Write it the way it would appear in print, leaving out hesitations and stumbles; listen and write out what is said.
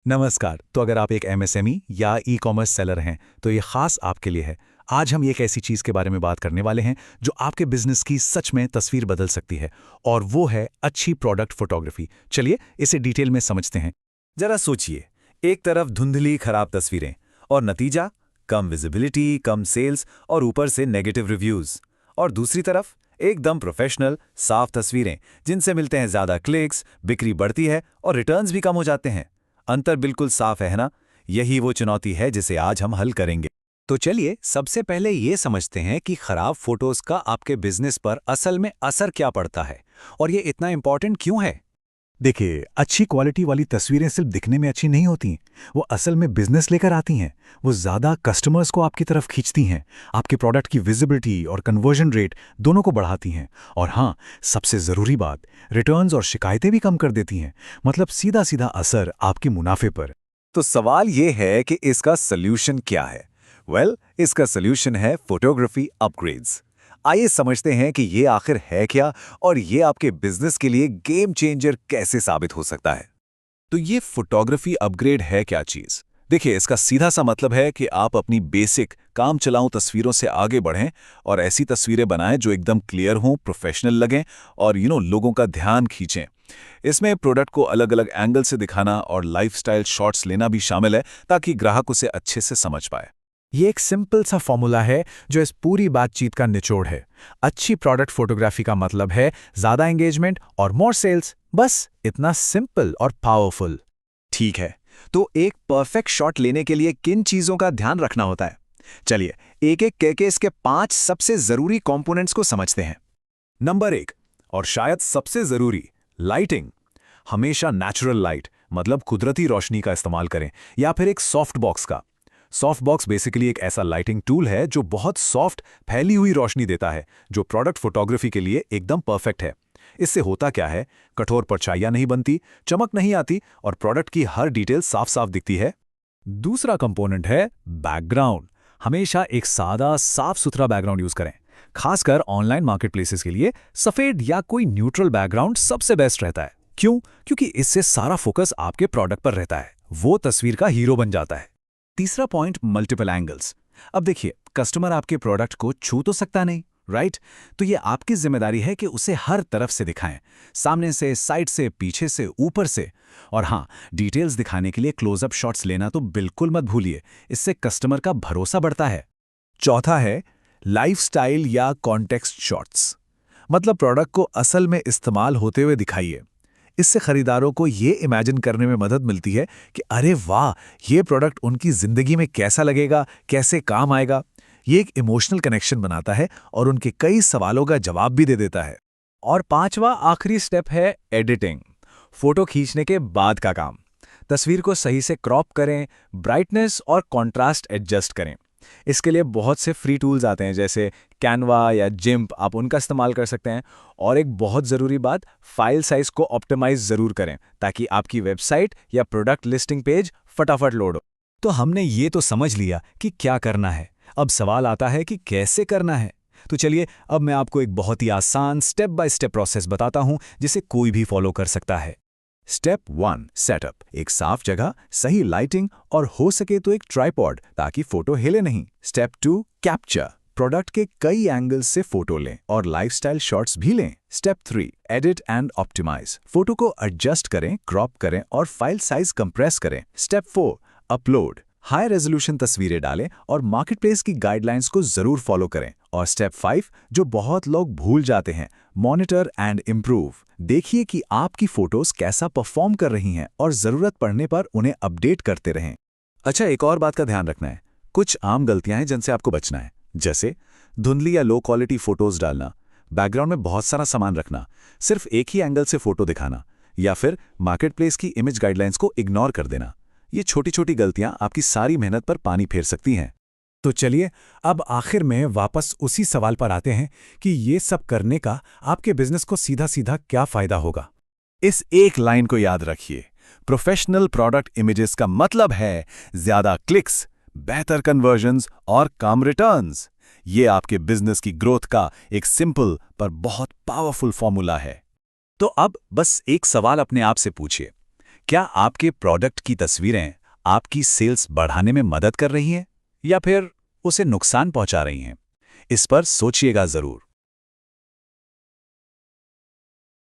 नमस्कार। तो अगर आप एक एमएसएमई या ई कॉमर्स सेलर हैं तो ये खास आपके लिए है। आज हम एक ऐसी चीज़ के बारे में बात करने वाले हैं जो आपके बिजनेस की सच में तस्वीर बदल सकती है, और वो है अच्छी प्रोडक्ट फोटोग्राफी। चलिए इसे डिटेल में समझते हैं। जरा सोचिए, एक तरफ धुंधली खराब तस्वीरें और नतीजा कम विजिबिलिटी, कम सेल्स और ऊपर से नेगेटिव रिव्यूज। और दूसरी तरफ एकदम प्रोफेशनल साफ तस्वीरें जिनसे मिलते हैं ज्यादा क्लिक्स, बिक्री बढ़ती है और रिटर्न्स भी कम हो जाते हैं। अंतर बिल्कुल साफ है ना? यही वो चुनौती है जिसे आज हम हल करेंगे। तो चलिए सबसे पहले ये समझते हैं कि खराब फोटोज का आपके बिजनेस पर असल में असर क्या पड़ता है और ये इतना इंपॉर्टेंट क्यों है। देखिए, अच्छी क्वालिटी वाली तस्वीरें सिर्फ दिखने में अच्छी नहीं होती, वो असल में बिजनेस लेकर आती हैं। वो ज़्यादा कस्टमर्स को आपकी तरफ खींचती हैं, आपके प्रोडक्ट की विजिबिलिटी और कन्वर्जन रेट दोनों को बढ़ाती हैं। और हाँ, सबसे ज़रूरी बात, रिटर्न्स और शिकायतें भी कम कर देती हैं। मतलब सीधा सीधा असर आपके मुनाफे पर। तो सवाल ये है कि इसका सल्यूशन क्या है? इसका सल्यूशन है फोटोग्राफी अपग्रेड्स। आइए समझते हैं कि ये आखिर है क्या और ये आपके बिजनेस के लिए गेम चेंजर कैसे साबित हो सकता है। तो ये फोटोग्राफी अपग्रेड है क्या चीज़? देखिए, इसका सीधा सा मतलब है कि आप अपनी बेसिक काम चलाऊं तस्वीरों से आगे बढ़ें और ऐसी तस्वीरें बनाएं जो एकदम क्लियर हों, प्रोफेशनल लगें और लोगों का ध्यान खींचें। इसमें प्रोडक्ट को अलग अलग एंगल से दिखाना और लाइफस्टाइल शॉट्स लेना भी शामिल है ताकि ग्राहक उसे अच्छे से समझ पाए। ये एक सिंपल सा फॉर्मूला है जो इस पूरी बातचीत का निचोड़ है। अच्छी प्रोडक्ट फोटोग्राफी का मतलब है ज़्यादा एंगेजमेंट और मोर सेल्स। बस इतना सिंपल और पावरफुल। ठीक है, तो एक परफेक्ट शॉट लेने के लिए किन चीजों का ध्यान रखना होता है? चलिए एक एक करके इसके 5 सबसे जरूरी कंपोनेंट्स को समझते हैं। नंबर 1, और शायद सबसे जरूरी, लाइटिंग। हमेशा नेचुरल लाइट मतलब कुदरती रोशनी का इस्तेमाल करें या फिर एक सॉफ्ट बॉक्स का। सॉफ्ट बॉक्स बेसिकली एक ऐसा लाइटिंग टूल है जो बहुत सॉफ्ट फैली हुई रोशनी देता है, जो प्रोडक्ट फोटोग्राफी के लिए एकदम परफेक्ट है। इससे होता क्या है, कठोर परछाइयां नहीं बनती, चमक नहीं आती और प्रोडक्ट की हर डिटेल साफ साफ दिखती है। दूसरा कंपोनेंट है बैकग्राउंड। हमेशा एक सादा साफ सुथरा बैकग्राउंड यूज करें। खासकर ऑनलाइन मार्केटप्लेसेस के लिए सफेद या कोई न्यूट्रल बैकग्राउंड सबसे बेस्ट रहता है। क्यों? क्योंकि इससे सारा फोकस आपके प्रोडक्ट पर रहता है, वो तस्वीर का हीरो बन जाता है। तीसरा पॉइंट, मल्टीपल एंगल्स। अब देखिए, कस्टमर आपके प्रोडक्ट को छू तो सकता नहीं, राइट? तो ये आपकी जिम्मेदारी है कि उसे हर तरफ से दिखाएं, सामने से, साइड से, पीछे से, ऊपर से। और हाँ, डिटेल्स दिखाने के लिए क्लोजअप शॉट्स लेना तो बिल्कुल मत भूलिए, इससे कस्टमर का भरोसा बढ़ता है। चौथा है लाइफस्टाइल या कॉन्टेक्स्ट शॉट्स। मतलब प्रोडक्ट को असल में इस्तेमाल होते हुए दिखाइए। इससे खरीदारों को ये इमेजिन करने में मदद मिलती है कि अरे वाह, ये प्रोडक्ट उनकी जिंदगी में कैसा लगेगा, कैसे काम आएगा। ये एक इमोशनल कनेक्शन बनाता है और उनके कई सवालों का जवाब भी दे देता है। और पांचवा आखिरी स्टेप है एडिटिंग। फोटो खींचने के बाद का काम। तस्वीर को सही से क्रॉप करें, ब्राइटनेस और कॉन्ट्रास्ट एडजस्ट करें। इसके लिए बहुत से फ्री टूल्स आते हैं जैसे कैनवा या जिम्प, आप उनका इस्तेमाल कर सकते हैं। और एक बहुत ज़रूरी बात, फाइल साइज को ऑप्टिमाइज ज़रूर करें ताकि आपकी वेबसाइट या प्रोडक्ट लिस्टिंग पेज फटाफट लोड हो। तो हमने ये तो समझ लिया कि क्या करना है, अब सवाल आता है कि कैसे करना है। तो चलिए अब मैं आपको एक बहुत ही आसान स्टेप बाय स्टेप प्रोसेस बताता हूं जिसे कोई भी फॉलो कर सकता है। Step 1, setup. एक साफ जगह, सही लाइटिंग और हो सके तो एक ट्राइपॉड ताकि फोटो हिले नहीं। Step 2, capture. प्रोडक्ट के कई एंगल्स से फोटो लें और लाइफस्टाइल शॉट्स भी लें। Step 3, edit and optimise. Photo को एडजस्ट करें, क्रॉप करें और फाइल साइज कंप्रेस करें। Step 4, upload. हाई रेजोल्यूशन तस्वीरें डालें और मार्केटप्लेस की गाइडलाइंस को जरूर फॉलो करें। और स्टेप 5, जो बहुत लोग भूल जाते हैं, मॉनिटर एंड इम्प्रूव। देखिए कि आपकी फोटोज कैसा परफॉर्म कर रही हैं और जरूरत पड़ने पर उन्हें अपडेट करते रहें। अच्छा, एक और बात का ध्यान रखना है। कुछ आम गलतियां हैं जिनसे आपको बचना है, जैसे धुंधली या लो क्वालिटी फोटोज डालना, बैकग्राउंड में बहुत सारा सामान रखना, सिर्फ एक ही एंगल से फोटो दिखाना, या फिर मार्केटप्लेस की इमेज गाइडलाइंस को इग्नोर कर देना। ये छोटी छोटी गलतियां आपकी सारी मेहनत पर पानी फेर सकती हैं। तो चलिए अब आखिर में वापस उसी सवाल पर आते हैं कि ये सब करने का आपके बिजनेस को सीधा सीधा क्या फायदा होगा। इस एक लाइन को याद रखिए, प्रोफेशनल प्रोडक्ट इमेजेस का मतलब है ज्यादा क्लिक्स, बेहतर कन्वर्जन्स और कम रिटर्न्स। ये आपके बिजनेस की ग्रोथ का एक सिंपल पर बहुत पावरफुल फॉर्मूला है। तो अब बस एक सवाल अपने आप से पूछिए, क्या आपके प्रोडक्ट की तस्वीरें आपकी सेल्स बढ़ाने में मदद कर रही हैं या फिर उसे नुकसान पहुंचा रही हैं? इस पर सोचिएगा जरूर।